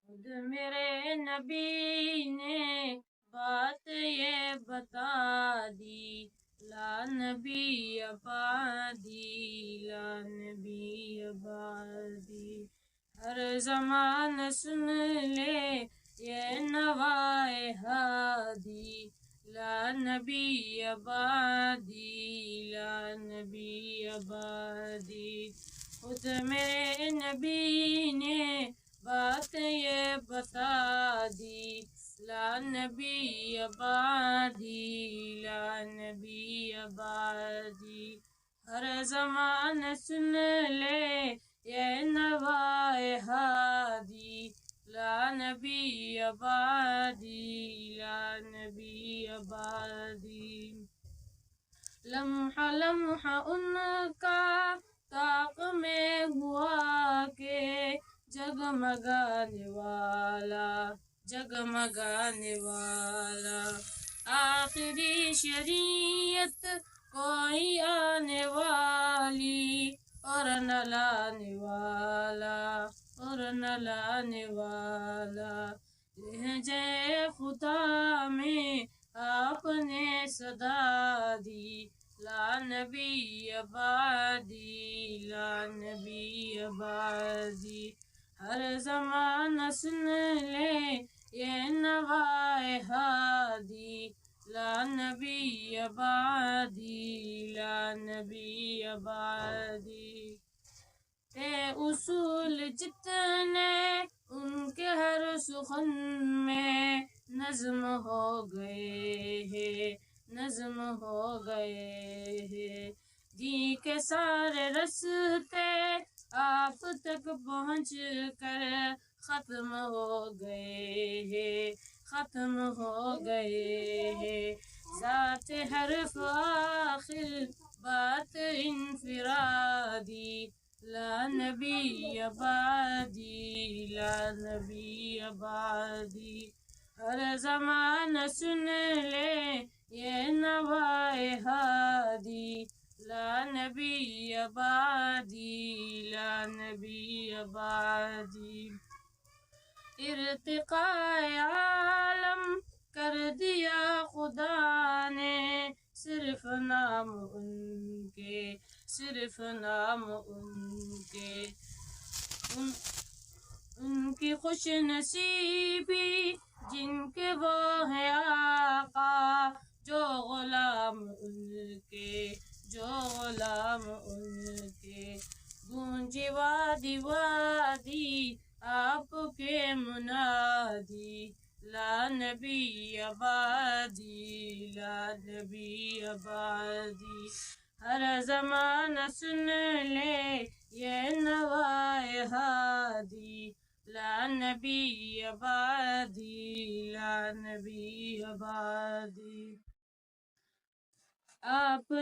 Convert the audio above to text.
خود میرے نبی نے بات یہ بتا دی، لا نبی آبادی، لا نبی آبادی۔ ہر زمانہ سن لے یہ نوائے ہادی، لا نبی آبادی، لا نبی آبادی۔ خود میرے نبی نے بات یہ بتا دی، لا نبی آبادی، لا نبی آبادی۔ ہر زمانہ سن لے یہ نوائے ہادی، لا نبی آبادی، لا نبی آبادی۔ لمحہ لمحہ ان کا طاق میں ہوا کہ جگمگانے والا، جگمگانے والا۔ آخری شریعت کوئی آنے والی اور نہ لانے والا، اور نہ لانے والا۔ لہجے خدا میں آپ نے صدا دی، لا نبی آبادی، لا نبی آبادی۔ ہر زمانہ سن لے یہ نوائے ہادی، لا نبی آبادی، لا نبی آبادی۔ اے اصول جتنے ان کے ہر سخن میں نظم ہو گئے ہیں، نظم ہو گئے ہیں۔ دین کے سارے رستے آپ تک پہنچ کر ختم ہو گئے ہیں، ختم ہو گئے ہیں۔ ذات حرف آخر بات انفرادی، لا نبی آبادی، لا نبی آبادی۔ ہر زمانہ سن لے یہ نوائے ہادی، لا نبی آبادی، لا نبی آبادی۔ ارتقائے عالم کر دیا خدا نے، صرف نام ان کے، صرف نام ان کے۔ ان کی خوش نصیبی جن کے وہ ہیں آقا، جو غلام ان کے، جو غلام ان کے۔ گونجی وادی وادی آپ کے منادی، لا نبی آبادی، لا نبی آبادی۔ ہر زمانہ سن لے یہ نوائے ہادی، لا نبی آبادی، لا نبی آبادی۔ آپ